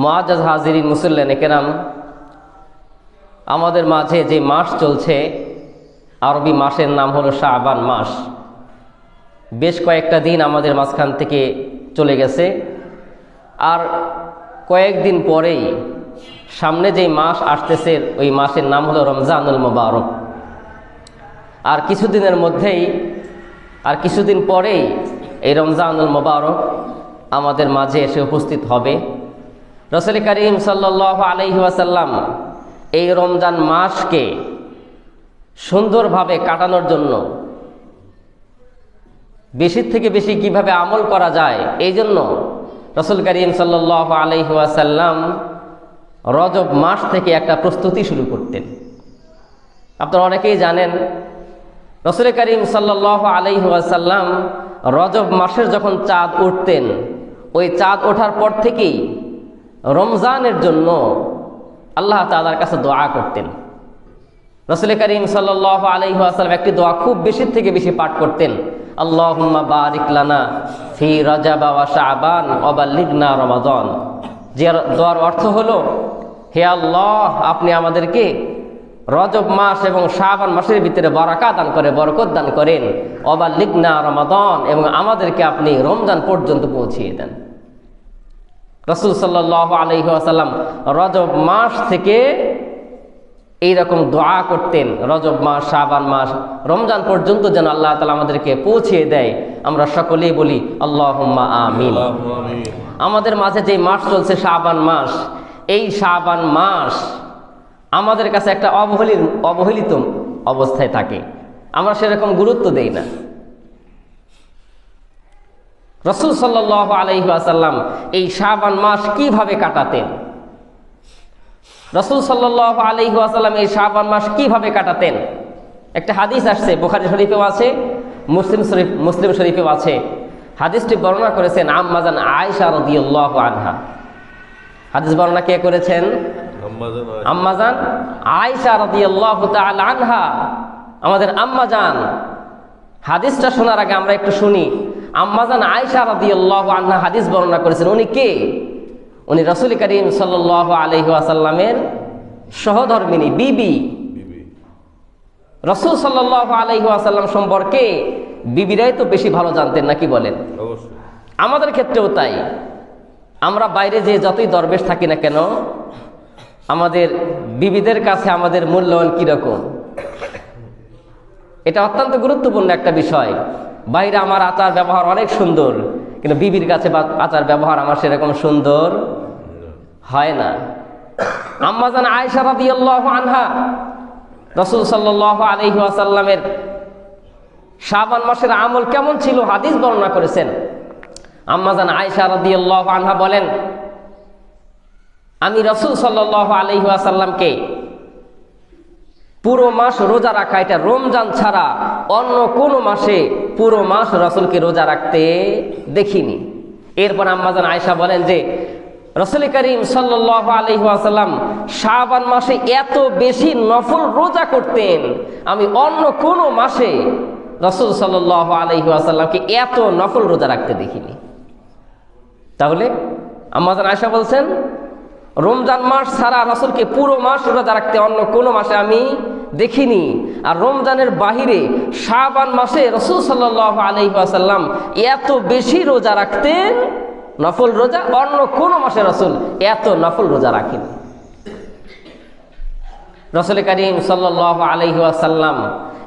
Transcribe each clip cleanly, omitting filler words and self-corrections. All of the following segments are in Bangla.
মুআজ্জাজ হাজিরিন মুসল্লিয়ানে কেরাম, আমাদের মাঝে যে মাস চলছে আরবি মাসের নাম হলো শাবান মাস। বেশ কয়েকটা দিন আমাদের মাঝখান থেকে চলে গেছে, আর কয়েকদিন পরেই সামনে যেই মাস আসতেছে ওই মাসের নাম হলো রমজানুল মুবারক। আর কিছুদিন পরেই এই রমজানুল মুবারক আমাদের মাঝে এসে উপস্থিত হবে। রাসূল করিম সাল্লাল্লাহু আলাইহি ওয়াসাল্লাম এই রমজান মাসকে সুন্দরভাবে কাটানোর জন্য বেশি থেকে বেশি কিভাবে আমল করা যায়, এই জন্য রাসূল করিম সাল্লাল্লাহু আলাইহি ওয়াসাল্লাম রজব মাস থেকে একটা প্রস্তুতি শুরু করতেন। আপনারা অনেকেই জানেন, রাসূল করিম সাল্লাল্লাহু আলাইহি ওয়াসাল্লাম রজব মাসের যখন চাঁদ উঠতেন, ওই চাঁদ ওঠার পর থেকেই রমজানের জন্য আল্লাহ তাআলার কাছে দোয়া করতেন। রাসূল করিম সাল্লাল্লাহু আলাইহি ওয়াসাল্লাম একটি দোয়া খুব বেশি থেকে বেশি পাঠ করতেন, আল্লাহুম্মা বারিক লানা ফি রজব ওয়া শাবান ওয়া বাল্লিগনা রমাদান। যে দোয়ার অর্থ হলো, হে আল্লাহ, আপনি আমাদেরকে রজব মাস এবং শাবান মাসের ভিতরে বরকত দান করেন, ওয়া বাল্লিগনা রমাদান, এবং আমাদেরকে আপনি রমজান পর্যন্ত পৌঁছিয়ে দেন। রাসূল সাল্লাল্লাহু আলাইহি ওয়াসাল্লাম রজব মাস থেকে এইরকম দোয়া করতেন, রজব মাস, শাবান মাস, রমজান পর্যন্ত যেন আল্লাহ তাআলা আমাদেরকে পৌঁছিয়ে দেয়। আমরা সকলেই বলি আল্লাহুম্মা আমিন। আমাদের মাঝে যে মাস চলছে শাবান মাস, এই শাবান মাস আমাদের কাছে একটা অবহেলিত অবস্থায় থাকে, আমরা সেরকম গুরুত্ব দেই না। রাসূল সাল্লাল্লাহু আলাইহি ওয়াসাল্লাম এই শাবান মাস কিভাবে কাটাতেন? রাসূল সাল্লাল্লাহু আলাইহি ওয়াসাল্লাম এই শাবান মাস কিভাবে কাটাতেন? একটা হাদিস আসছে, বুখারী শরীফেও আছে, মুসলিম শরীফেও আছে। হাদিসটি বর্ণনা করেছেন আম্মা জান আয়েশা রাদিয়াল্লাহু আনহা। হাদিস বর্ণনা কে করেছেন? আম্মা জান আয়েশা রাদিয়াল্লাহু তাআলা আনহা, আমাদের আম্মা জান। হাদিসটা শোনার আগে আমরা একটু শুনি। আম্মা জান আয়েশা রাদিয়াল্লাহু আনহা হাদিস বর্ণনা করেছেন। উনি কে? উনি রাসূল করিম সাল্লাল্লাহু আলাইহি ওয়াসাল্লামের সহধর্মিণী বিবি। রাসূল সাল্লাল্লাহু আলাইহি ওয়াসাল্লাম সম্পর্কে বিবিরাই তো বেশি ভালো জানতেন, নাকি বলেন? আমাদের ক্ষেত্রেও তাই। আমরা বাইরে যে যতই দরবেশ থাকি না কেন, আমাদের বিবিদের কাছে আমাদের মূল্যায়ন কীরকম, এটা অত্যন্ত গুরুত্বপূর্ণ একটা বিষয়। বাইরে আমার আচার ব্যবহার অনেক সুন্দর, কিন্তু বিবির কাছে আচার ব্যবহার আমার সেরকম সুন্দর হয় না। আম্মা জান আয়েশা রাদিয়াল্লাহু আনহা রাসূল সাল্লাল্লাহু আলাইহি ওয়াসাল্লামের শাবান মাসের আমল কেমন ছিল হাদিস বর্ণনা করেছেন। আম্মা জান আয়েশা রাদিয়াল্লাহু আনহা বলেন, আমি রাসূল সাল্লাল্লাহু আলাইহি ওয়াসাল্লামকে পুরো মাস রোজা রাখা, এটা রমজান ছাড়া অন্য কোনো মাসে পুরো মাস রাসূলকে রোজা রাখতে দেখিনি। এরপর আম্মা জান আয়েশা বলেন যে রাসূল করিম সাল্লাল্লাহু আলাইহি ওয়াসাল্লাম শাবান মাসে এত বেশি নফল রোজা করতেন, আমি অন্য কোনো মাসে রাসূল সাল্লাল্লাহু আলাইহি ওয়াসাল্লামকে এত নফল রোজা রাখতে দেখিনি। তাহলে আম্মা জান আয়েশা বলছেন, রমজান মাস ছাড়া রাসূলকে পুরো মাস রোজা রাখতে অন্য কোনো মাসে আমি দেখিনি। আর রমজানের বাহিরে শাবান মাসে রাসূল সাল্লাল্লাহু আলাইহি ওয়াসাল্লাম এত বেশি রোজা রাখতেন, নফল রোজা, অন্য কোনো মাসে রাসূল এত নফল রোজা রাখেন। রাসূল করিম সাল্লাল্লাহু আলাইহি ওয়াসাল্লাম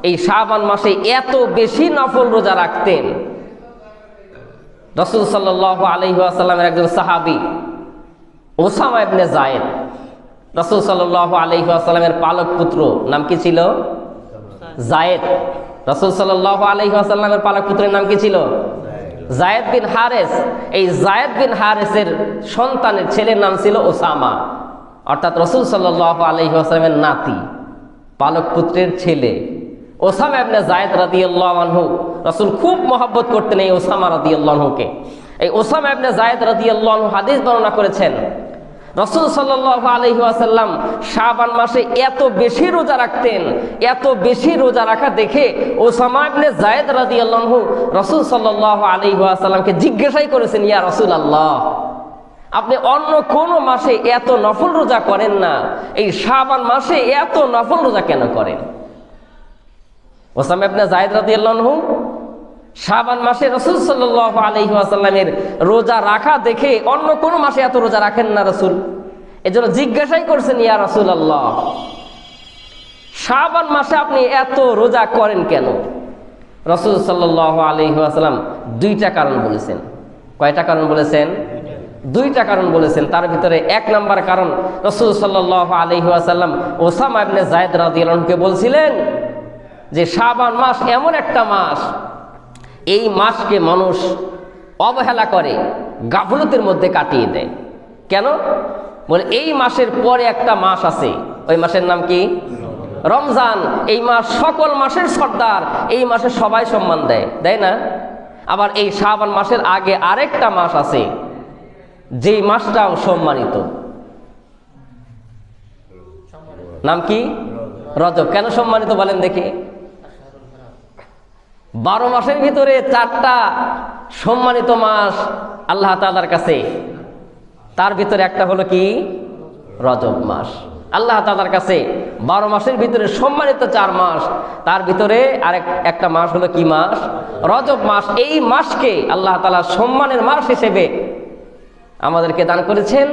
এই শাবান মাসে এত বেশি নফল রোজা রাখতেন। রাসূল সাল্লাল্লাহু আলাইহি ওয়াসাল্লামের একজন সাহাবী ওসামা ইবনে যায়েদ, রাসূল সাল্লাল্লাহু আলাইহি ওয়াসাল্লামের পালক পুত্র, নাম কি ছিল? যায়েদ। রাসূল সাল্লাল্লাহু আলাইহি ওয়াসাল্লামের পালক পুত্রের নাম কি ছিল? যায়েদ বিন হারেস। এই যায়েদ বিন হারেসের সন্তানের ছেলের নাম ছিল ওসামা, অর্থাৎ রাসূল সাল্লাল্লাহু আলাইহি ওয়াসাল্লামের নাতি, পালক পুত্রের ছেলে ওসামা ইবনে যায়েদ রাদিয়াল্লাহু আনহু। রাসূল খুব মহব্বত করতেন এই ওসামা রাদিয়াল্লাহু আনহুকে। এই ওসামা ইবনে যায়েদ রাদিয়াল্লাহু আনহু হাদিস বর্ণনা করেছেন, রাসূল সাল্লাল্লাহু আলাইহি ওয়াসাল্লাম শাবান মাসে এত বেশি রোজা রাখতেন, এত বেশি রোজা রাখা দেখে ওসামা ইবনে যায়েদ রাদিয়াল্লাহু আনহু রাসূল সাল্লাল্লাহু আলাইহি ওয়াসাল্লামকে জিজ্ঞাসাই করেছেন, ইয়া রাসূলুল্লাহ, আপনি অন্য কোনো মাসে এত নফল রোজা করেন না, এই শাবান মাসে এত নফল রোজা কেন করেন? ওসামা ইবনে যায়েদ রাদিয়াল্লাহু আনহু শাবান মাসে রাসূল সাল্লাল্লাহু আলাইহি ওয়াসাল্লামের রোজা রাখা দেখে অন্য কোনো মাসে এত রোজা রাখেন না রাসূল। এজন্য জিজ্ঞাসাই করছেন, ইয়া রাসূলুল্লাহ, শাবান মাসে আপনি এত রোজা করেন কেন? রাসূল সাল্লাল্লাহু আলাইহি ওয়াসাল্লাম দুইটা কারণ বলেছেন। কয়টা কারণ বলেছেন? দুইটা কারণ বলেছেন। তার ভিতরে এক নাম্বার কারণ, রাসূল সাল্লাল্লাহু আলাইহি ওয়াসাল্লাম ওসামা ইবনে যায়েদ রাদিয়াল্লাহু আনহুকে বলছিলেন যে শাবান মাস এমন একটা মাস, এই মাসকে মানুষ অবহেলা করে, গাফলতের মধ্যে কাটিয়ে দেয়। কেন? বলে এই মাসের পরে একটা মাস আছে, ওই মাসের নাম কি? রমজান। এই মাস সকল মাসের সর্দার, এই মাসে সবাই সম্মান দেয়, দেয় না? আবার এই শাবান মাসের আগে আরেকটা মাস আছে, যেই মাসটাও সম্মানিত। নাম কি? রজব। কেন সম্মানিত বলেন দেখি? 12 মাসের ভিতরে 4টা সম্মানিত মাস আল্লাহ তাআলার কাছে, তার ভিতরে একটা হলো কি? রজব মাস। আল্লাহ তাআলার কাছে 12 মাসের ভিতরে সম্মানিত 4 মাস, তার ভিতরে একটা মাস হলো কি মাস? রজব মাস। এই মাসকে আল্লাহ তাআলা সম্মানের মাস হিসেবে আমাদেরকে দান করেছেন।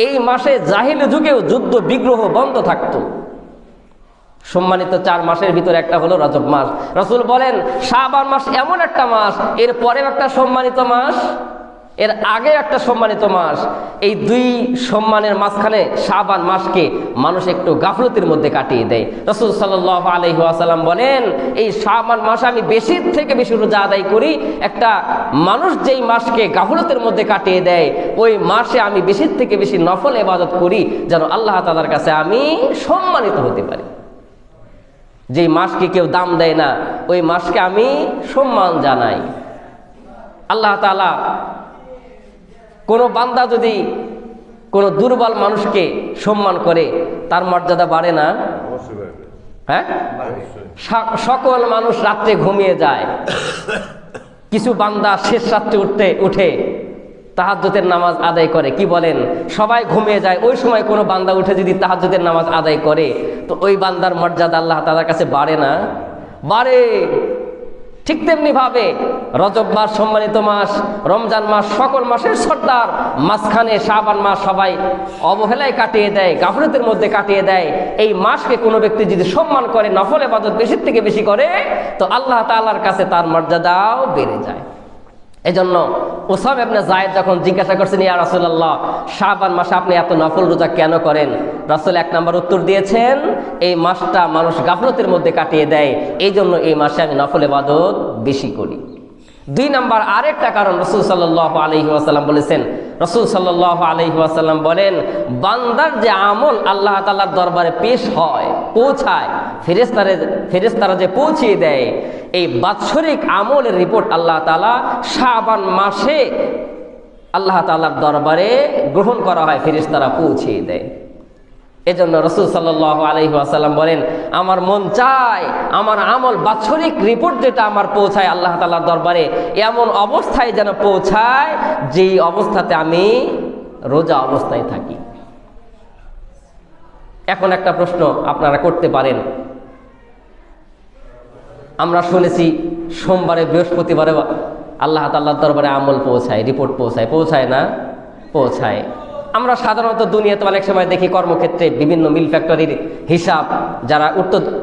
এই মাসে জাহিলি যুগেও যুদ্ধ বিগ্রহ বন্ধ থাকতো। সম্মানিত 4 মাসের ভিতরে একটা হলো রজব মাস। রাসূল বলেন শাবান মাস এমন একটা মাস, এর পরেও একটা সম্মানিত মাস, এর আগে একটা সম্মানিত মাস। এই দুই সম্মানের মাঝখানে শাবান মাসকে মানুষ একটু গাফলতির মধ্যে কাটিয়ে দেয়। রাসূল সাল্লাল্লাহু আলাইহি ওয়াসাল্লাম বলেন এই শাবান মাসে আমি বেশি থেকে বেশি রোজা আদায় করি। একটা মানুষ যেই মাসকে গাফলতের মধ্যে কাটিয়ে দেয়, ওই মাসে আমি বেশি থেকে বেশি নফল ইবাদত করি, যেন আল্লাহ তাআলার কাছে আমি সম্মানিত হতে পারি। যেই মাসকে কেউ দাম দেয় না, ওই মাসকে আমি সম্মান জানাই। আল্লাহ তাআলা কোনো বান্দা যদি কোনো দুর্বল মানুষকে সম্মান করে, তার মর্যাদা বাড়ে না? হ্যাঁ, সকল মানুষ রাত্রে ঘুমিয়ে যায়, কিছু বান্দা শেষ রাত্রে উঠে তাহাজ্জুদের নামাজ আদায় করে। কি বলেন? সবাই ঘুমিয়ে যায়, ওই সময় কোনো বান্দা উঠে যদি তাহাজ্জুদের নামাজ আদায় করে, তো ওই বান্দার মর্যাদা আল্লাহ তাআলার কাছে বাড়ে না? বাড়ে। ঠিক তেমনি ভাবে রজব মাস সম্মানিত মাস, রমজান মাস সকল মাসের সর্দার, মাঝখানে শাবান মাস সবাই অবহেলায় কাটিয়ে দেয়, গাফলতের মধ্যে কাটিয়ে দেয়। এই মাসকে কোনো ব্যক্তি যদি সম্মান করে, নফল ইবাদত বেশি থেকে বেশি করে, তো আল্লাহ তাআলার কাছে তার মর্যাদাও বেড়ে যায়। এজন্য ওসামা ইবনে যায়েদ যখন জিজ্ঞাসা করছেন, ইয়া রাসূলুল্লাহ, শাবান মাসে আপনি এত নফল রোজা কেন করেন? রাসূল 1 নম্বর উত্তর দিয়েছেন, এই মাসটা মানুষ গাফলতের মধ্যে কাটিয়ে দেয়, এই জন্য এই মাসে আমি নফল ইবাদত বেশি করি। 2 নম্বর আরেকটা কারণ রাসূল সাল্লাল্লাহু আলাইহি ওয়াসাল্লাম বলেছেন। রাসূল সাল্লাল্লাহু আলাইহি ওয়াসাল্লাম বলেন, বান্দার যে আমল আল্লাহ তাআলার দরবারে পেশ হয়, পৌঁছায়, ফেরেশতারা যে পৌঁছিয়ে দেয়, এই বাৎসরিক আমলের রিপোর্ট আল্লাহ তাআলা শাবান মাসে আল্লাহ তাআলার দরবারে গ্রহণ করা হয়, ফেরেশতারা পৌঁছিয়ে দেয়। এজন্য রাসূল সাল্লাল্লাহু আলাইহি ওয়াসাল্লাম বলেন, আমার মন চায় আমার আমল বাৎসরিক রিপোর্ট যেটা আমার পৌঁছায় আল্লাহ তাআলার দরবারে, এমন অবস্থায় যেন পৌঁছায় যেই অবস্থাতে আমি রোজা অবস্থায় থাকি। এখন একটা প্রশ্ন আপনারা করতে পারেন, আমরা শুনেছি সোমবারে বৃহস্পতিবারে আল্লাহ তাআলার দরবারে আমল পৌঁছায়, রিপোর্ট পৌঁছায়, পৌঁছায় না? পৌঁছায়। আমরা সাধারণত দুনিয়াতে অনেক সময় দেখি কর্মক্ষেত্রে বিভিন্ন মিল ফ্যাক্টরির হিসাব, যারা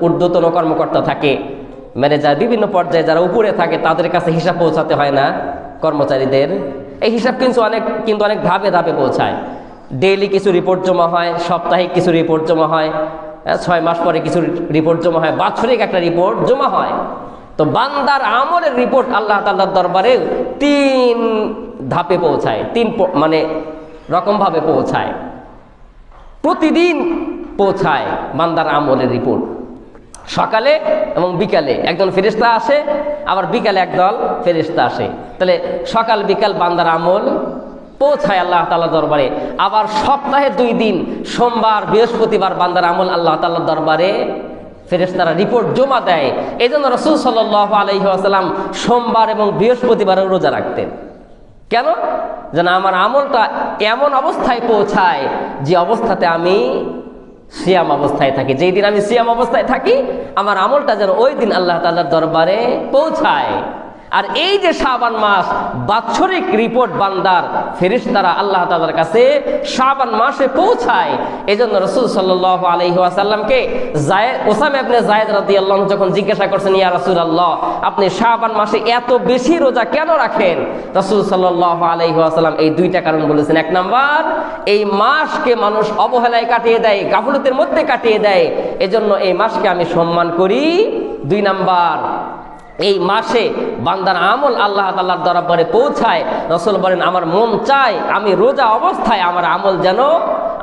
ঊর্ধ্বতন কর্মকর্তা থাকে, ম্যানেজার, বিভিন্ন পর্যায়ে যারা উপরে থাকে, তাদের কাছে হিসাব পৌঁছাতে হয় না কর্মচারীদের? এই হিসাব কিন্তু অনেক ধাপে ধাপে পৌঁছায়। ডেইলি কিছু রিপোর্ট জমা হয়, সাপ্তাহিক কিছু রিপোর্ট জমা হয়, 6 মাস পরে কিছু রিপোর্ট জমা হয়, বাৎসরিক একটা রিপোর্ট জমা হয়। তো বান্দার আমলের রিপোর্ট আল্লাহ তাআলার দরবারে 3 ধাপে পৌঁছায়, 3 রকমভাবে পৌঁছায়। প্রতিদিন পৌঁছায় বান্দার আমলের রিপোর্ট। সকালে এবং বিকালে একজন ফেরেশতা আসে, আবার বিকালে একদল ফেরেশতা আসে। তাহলে সকাল বিকাল বান্দার আমল পৌঁছায় আল্লাহ তাআলার দরবারে। আবার সপ্তাহে 2 দিন, সোমবার বৃহস্পতিবার বান্দার আমল আল্লাহ তাআলার দরবারে ফেরেশতারা রিপোর্ট জমা দেয়। এই জন্য রাসূল সাল্লাল্লাহু আলাইহি ওয়াসাল্লাম সোমবার এবং বৃহস্পতিবারে রোজা রাখতেন। কেন? যেন আমার আমলটা এমন অবস্থায় পৌঁছায় যে অবস্থাতে আমি সিয়াম অবস্থায় থাকি। যেই দিন আমি সিয়াম অবস্থায় থাকি, আমার আমলটা যেন ওই দিন আল্লাহ তাআলার দরবারে পৌঁছায়। আর এই যে শাবান মাস, বাৎসরিক রিপোর্ট বান্দার ফেরেশতারা আল্লাহ তাআলার কাছে শাবান মাসে পৌঁছায়। এজন্য রাসূল সাল্লাল্লাহু আলাইহি ওয়াসাল্লামকে ওসামা ইবনে যায়েদ রাদিয়াল্লাহু আনহু যখন জিজ্ঞাসা করছেন, ইয়া রাসূলুল্লাহ, আপনি শাবান মাসে এত বেশি রোজা কেন রাখেন? রাসূল সাল্লাল্লাহু আলাইহি ওয়াসাল্লাম এই দুইটা কারণ বলেছেন। এক নাম্বার, এই মাসকে মানুষ অবহেলায় কাটিয়ে দেয়, গাফলতের মধ্যে কাটিয়ে দেয়, এজন্য এই মাসকে আমি সম্মান করি। দুই নাম্বার, এই মাসে বান্দার আমল আল্লাহ তাআলার দরবারে পৌঁছায়। রাসূল বলেন, আমার মন চায় আমি রোজা অবস্থায়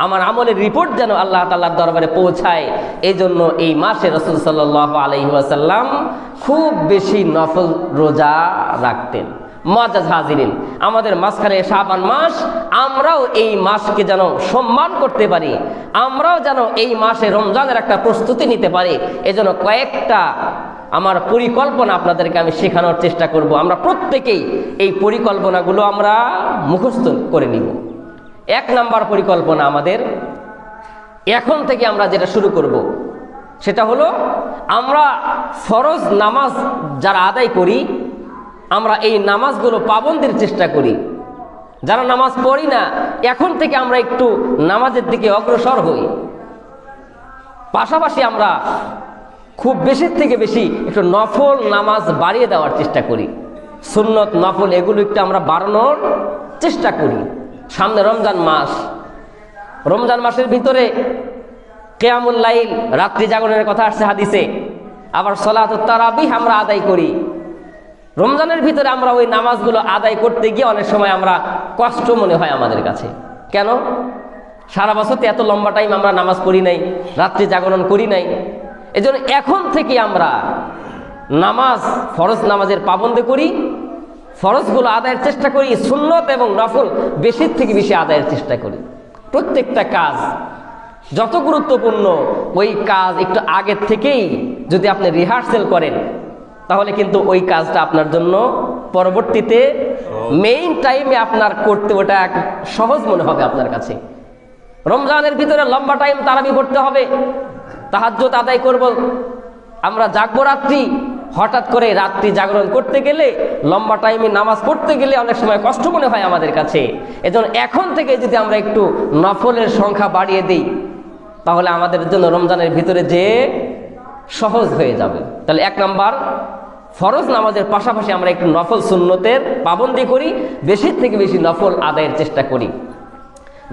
আমার আমলের রিপোর্ট যেন আল্লাহ তাআলার দরবারে পৌঁছায়। এই জন্য এই মাসে রাসূল সাল্লাল্লাহু আলাইহি ওয়াসাল্লাম খুব বেশি নফল রোজা রাখতেন। মুআজ্জাজ হাজিরিন, আমাদের মাঝখানে শাবান মাস, আমরাও এই মাসকে যেন সম্মান করতে পারি, আমরাও যেন এই মাসে রমজানের একটা প্রস্তুতি নিতে পারি। এজন্য কয়েকটা আমার পরিকল্পনা আপনাদেরকে আমি শেখানোর চেষ্টা করব। আমরা প্রত্যেকেই এই পরিকল্পনাগুলো আমরা মুখস্থ করে নিব। এক নাম্বার পরিকল্পনা আমাদের, এখন থেকে আমরা যেটা শুরু করব সেটা হলো, আমরা ফরজ নামাজ যারা আদায় করি, আমরা এই নামাজগুলো পাবন্দির চেষ্টা করি। যারা নামাজ পড়ি না, এখন থেকে আমরা একটু নামাজের দিকে অগ্রসর হই। পাশাপাশি আমরা খুব বেশির থেকে বেশি একটু নফল নামাজ বাড়িয়ে দেওয়ার চেষ্টা করি। সুন্নত নফল এগুলো একটু আমরা বাড়ানোর চেষ্টা করি। সামনে রমজান মাস, রমজান মাসের ভিতরে কিয়ামুল লাইল, রাত্রি জাগরণের কথা আসছে হাদিসে। আবার সালাতুত তারাবিহ আমরা আদায় করি। রমজানের ভিতরে আমরা ওই নামাজগুলো আদায় করতে গিয়ে অনেক সময় আমরা কষ্ট মনে হয় আমাদের কাছে। কেন? সারা বছর তো এত লম্বা টাইম আমরা নামাজ পড়ি নাই, রাত্রি জাগরণ করি নাই। এজন্য এখন থেকে আমরা নামাজ, ফরজ নামাজের পাবন্দি করি, ফরজগুলো আদায়ের চেষ্টা করি, সুন্নত এবং নফল বেশির থেকে বেশি আদায়ের চেষ্টা করি। প্রত্যেকটা কাজ যত গুরুত্বপূর্ণ, ওই কাজ একটু আগের থেকেই যদি আপনি রিহার্সেল করেন, তাহলে কিন্তু ওই কাজটা আপনার জন্য পরবর্তীতে মেইন টাইমে আপনার করতে ওটা সহজ মনে হবে আপনার কাছে। রমজানের ভিতরে লম্বা টাইম তারাবি পড়তে হবে, তাহাজ্জুদ আদায় করব, আমরা জাগবো রাত্রি। হঠাৎ করে রাত্রি জাগরণ করতে গেলে, লম্বা টাইমে নামাজ পড়তে গেলে অনেক সময় কষ্ট মনে হয় আমাদের কাছে। এজন্য এখন থেকে যদি আমরা একটু নফলের সংখ্যা বাড়িয়ে দিই, তাহলে আমাদের জন্য রমজানের ভিতরে যে সহজ হয়ে যাবে। তাহলে এক নাম্বার, ফরজ নামাজের পাশাপাশি আমরা একটু নফল সুন্নতের পাবন্দি করি, বেশির থেকে বেশি নফল আদায়ের চেষ্টা করি।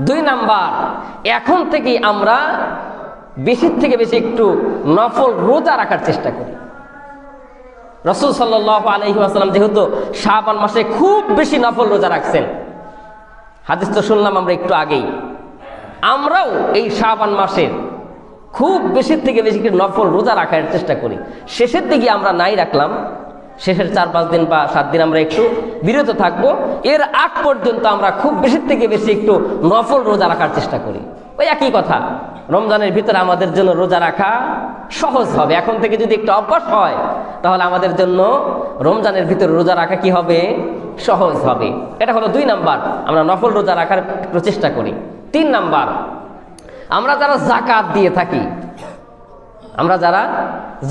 দুই নাম্বার, এখন থেকেই আমরা বেশির থেকে বেশি একটু নফল রোজা রাখার চেষ্টা করি। রাসূল সাল্লাল্লাহু আলাইহি ওয়াসাল্লাম যেহেতু শাবান মাসে খুব বেশি নফল রোজা রাখছেন, হাদিস তো শুনলাম আমরা একটু আগেই, আমরাও এই শাবান মাসের খুব বেশির থেকে বেশি নফল রোজা রাখার চেষ্টা করি। শেষের দিকে আমরা নাই রাখলাম, শেষের 4-5 দিন বা 7 দিন আমরা একটু বিরত থাকবো। এর আগ পর্যন্ত আমরা খুব বেশির থেকে বেশি একটু নফল রোজা রাখার চেষ্টা করি। ওই একই কথা, রমজানের ভিতরে আমাদের জন্য রোজা রাখা সহজ হবে। এখন থেকে যদি একটু অভ্যাস হয়, তাহলে আমাদের জন্য রমজানের ভিতরে রোজা রাখা কি হবে? সহজ হবে। এটা হলো 2 নাম্বার, আমরা নফল রোজা রাখার একটু চেষ্টা করি। 3 নাম্বার, আমরা যারা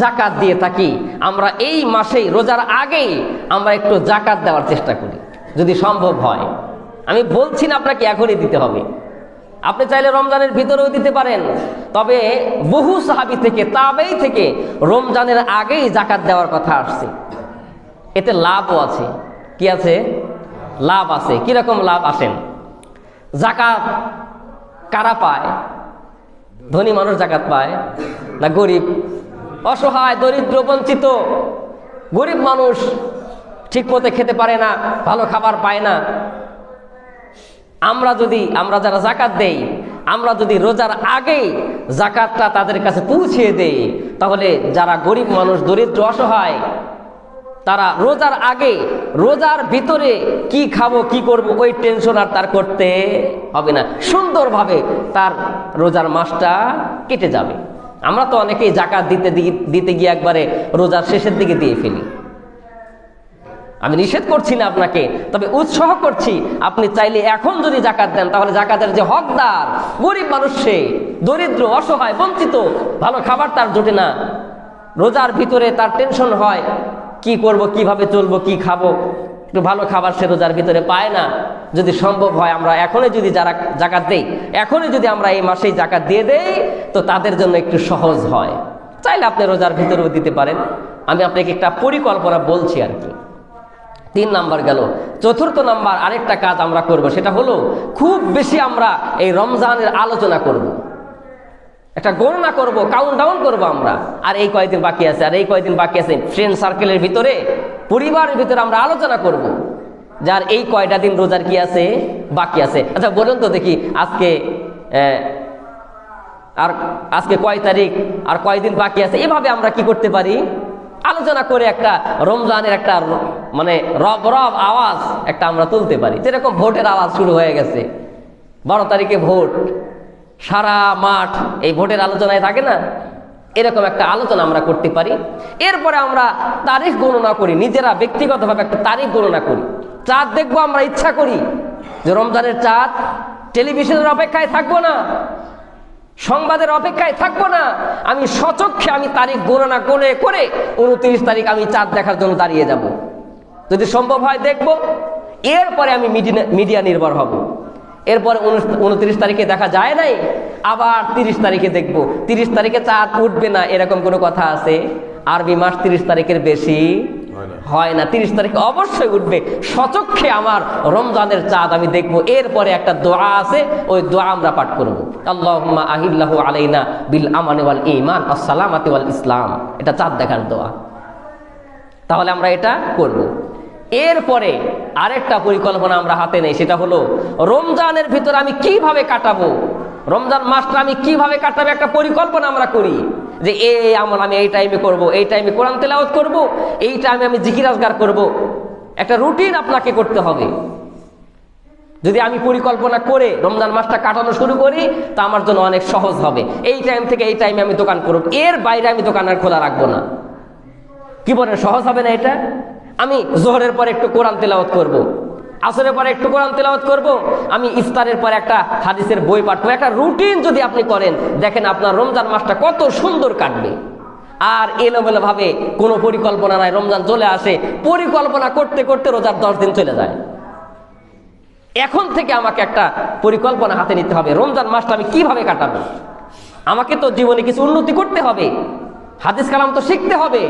জাকাত দিয়ে থাকি, আমরা এই মাসেই রোজার আগেই আমরা একটু জাকাত দেওয়ার চেষ্টা করি যদি সম্ভব হয়। আমি বলছি না আপনাকে এখনই দিতে হবে, আপনি চাইলে রমজানের ভিতরেও দিতে পারেন। তবে বহু সাহাবী থেকে, তাবেঈ থেকে রমজানের আগেই জাকাত দেওয়ার কথা আসছে। এতে লাভও আছে। কি আছে? লাভ আছে। কিরকম লাভ আসেন? জাকাত কারা পায়? ধনী মানুষ জাকাত পায় না গরিব? অসহায়, দরিদ্র, বঞ্চিত গরিব মানুষ ঠিক মতো খেতে পারে না, ভালো খাবার পায় না। আমরা যারা জাকাত দেই, আমরা যদি রোজার আগেই জাকাতটা তাদের কাছে পৌঁছিয়ে দেই, তাহলে যারা গরিব মানুষ, দরিদ্র, অসহায়, তারা রোজার আগে, রোজার ভিতরে কি খাবো কি করব ওই টেনশন আর তার করতে হবে না। সুন্দরভাবে তার রোজার মাসটা কেটে যাবে। আমরা তো অনেকেই জাকাত দিতে গিয়ে একবারে রোজার শেষের দিকে দিয়ে ফেলি। আমি নিষেধ করছি না আপনাকে, তবে উৎসাহ করছি আপনি চাইলে এখন যদি জাকাত দেন তাহলে জাকাতের যে হকদার গরিব মানুষ, সে দরিদ্র, অসহায়, বঞ্চিত, ভালো খাবার তার জোটে না, রোজার ভিতরে তার টেনশন হয় কি করব, কিভাবে চলবো, কি খাবো, একটু ভালো খাবার সে রোজার ভিতরে পায় না। যদি সম্ভব হয় আমরা এখনই যদি যারা জাকাত দেই, এখনই যদি আমরা এই মাসেই জাকাত দিয়ে দেই তো তাদের জন্য একটু সহজ হয়। চাইলে আপনি রোজার ভিতরেও দিতে পারেন। আমি আপনাকে একটা পরিকল্পনা বলছি আর কি। 3 নাম্বার গেল। 4th নাম্বার আরেকটা কাজ আমরা করব, সেটা হলো খুব বেশি আমরা এই রমজানের আলোচনা করব, একটা গণনা করব, কাউন্ট ডাউন করবো আমরা, আর এই কয়দিন বাকি আছে, আর এই কয়দিন বাকি আছে। ফ্রেন্ড সার্কেলের ভিতরে, পরিবারের ভিতরে আমরা আলোচনা করব যার এই কয়টা দিন রোজার কি আছে, বাকি আছে। আচ্ছা বলুন তো দেখি, আজকে কয় তারিখ, আর কয়দিন বাকি আছে। এভাবে আমরা কি করতে পারি, আলোচনা করে একটা রমজানের একটা মানে রব রব আওয়াজ একটা আমরা তুলতে পারি। যেরকম ভোটের আওয়াজ শুরু হয়ে গেছে, 12 তারিখে ভোট, সারা মাঠ এই ভোটের আলোচনায় থাকে না, এরকম একটা আলোচনা আমরা করতে পারি। এরপরে আমরা তারিখ গণনা করি, নিজেরা ব্যক্তিগতভাবে একটা তারিখ গণনা করি। চাঁদ দেখবো আমরা, ইচ্ছা করি যে রমজানের চাঁদ, টেলিভিশনের অপেক্ষায় থাকবো না, সংবাদের অপেক্ষায় থাকবো না, আমি স্বচক্ষে আমি তারিখ গণনা করে করে 29 তারিখ আমি চাঁদ দেখার জন্য দাঁড়িয়ে যাব। যদি সম্ভব হয় দেখব, এরপরে আমি মিডিয়া নির্ভর হব। এরপরে 29 তারিখে দেখা যায় নাই, আবার 30 তারিখে দেখব। 30 তারিখে চাঁদ উঠবে না এরকম কোনো কথা আছে? আরবি মাস 30 তারিখের বেশি হয় না, 30 তারিখে অবশ্যই উঠবে। স্বচক্ষে আমার রমজানের চাঁদ আমি দেখব। এরপরে একটা দোয়া আছে, ওই দোয়া আমরা পাঠ করব, আল্লাহুম্মা আহিল্লাহু আলাইনা বিল আমানি ওয়াল ঈমান আসসালামাতি ওয়াল ইসলাম। এটা চাঁদ দেখার দোয়া। তাহলে আমরা এটা করব। এরপরে আরেকটা পরিকল্পনা আমরা হাতে নেই, সেটা হলো রমজানের ভিতরে আমি কিভাবে কাটাবো, রমজান মাসটা আমি কিভাবে কাটাবো, একটা পরিকল্পনা আমরা করি যে এই আমল আমি এই টাইমে করব, এই টাইমে কোরআন তেলাওয়াত করব, এই টাইমে আমি জিকির আজগার করব। একটা রুটিন আপনাকে করতে হবে। যদি আমি পরিকল্পনা করে রমজান মাসটা কাটানো শুরু করি তা আমার জন্য অনেক সহজ হবে। এই টাইম থেকে এই টাইমে আমি দোকান করব, এর বাইরে আমি দোকান আর খোলা রাখবো না। কি বলেন, সহজ হবে না এটা? আমি জোহরের পরে একটু কোরআন তেলাওয়াত করব, আসরের পরে একটু কোরআন তেলাওয়াত করব, আমি ইফতারের পরে একটা হাদিসের বই পাঠ করব। একটা রুটিন যদি আপনি করেন, দেখেন আপনার রমজান মাসটা কত সুন্দর কাটবে। আর এলোমেলো ভাবে কোনো পরিকল্পনা নাই, রমজান চলে আসে, পরিকল্পনা করতে করতে রোজার 10 দিন চলে যায়। এখন থেকে আমাকে একটা পরিকল্পনা হাতে নিতে হবে, রমজান মাসটা আমি কিভাবে কাটাবো। আমাকে তো জীবনে কিছু উন্নতি করতে হবে, হাদিস কালাম তো শিখতে হবে।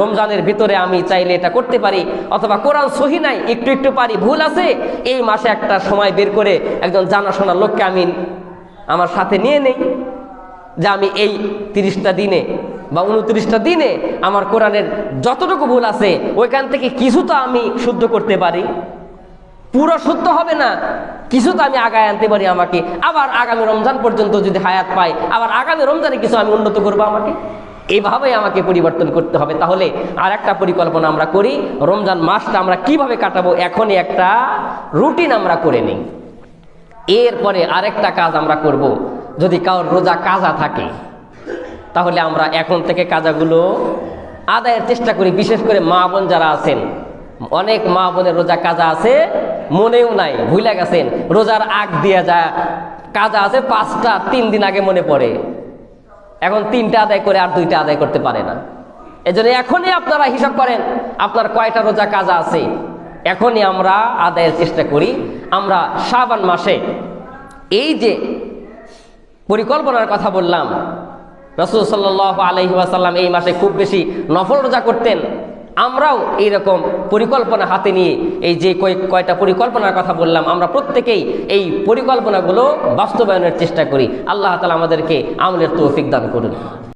রমজানের ভিতরে আমি চাইলে এটা করতে পারি, অথবা কোরআন সহি নাই, একটু একটু পারি, ভুল আছে, এই মাসে একটা সময় বের করে একজন জানাশোনা লোককে আমি আমার সাথে নিয়ে নেই, যে আমি এই 30টা দিনে বা 29টা দিনে আমার কোরআনের যতটুকু ভুল আছে ওইখান থেকে কিছু তো আমি শুদ্ধ করতে পারি। পুরো শুদ্ধ হবে না, কিছু তো আমি আগায় আনতে পারি আমাকে। আবার আগামী রমজান পর্যন্ত যদি হায়াত পাই, আবার আগামী রমজানে কিছু আমি উন্নত করবো আমাকে। এইভাবে আমাকে পরিবর্তন করতে হবে। তাহলে আর একটা পরিকল্পনা আমরা করি, রমজান মাসটা আমরা কিভাবে কাটাবো, এখনই একটা রুটিন আমরা করে নিই। এরপরে আরেকটা কাজ আমরা করব, যদি কারোর রোজা কাজা থাকে তাহলে আমরা এখন থেকে কাজাগুলো আদায়ের চেষ্টা করি। বিশেষ করে মা বোন যারা আছেন, অনেক মা বোনের রোজা কাজা আছে, মনেও নাই, ভুলে গেছেন, রোজার আগ দিয়ে যায় কাজা আছে 5টা, 3 দিন আগে মনে পড়ে, এখন 3টা আদায় করে আর 2টা আদায় করতে পারে না। এজন্য এখনই আপনারা হিসাব করেন আপনার কয়টা রোজা কাজা আছে, এখনই আমরা আদায়ের চেষ্টা করি। আমরা শাবান মাসে এই যে পরিকল্পনার কথা বললাম, রাসূল সাল্লাল্লাহু আলাইহি ওয়াসাল্লাম এই মাসে খুব বেশি নফল রোজা করতেন। আমরাও এইরকম পরিকল্পনা হাতে নিয়ে এই যে কয়টা পরিকল্পনার কথা বললাম, আমরা প্রত্যেকেই এই পরিকল্পনাগুলো বাস্তবায়নের চেষ্টা করি। আল্লাহ তাআলা আমাদেরকে আমলের তৌফিক দান করুন।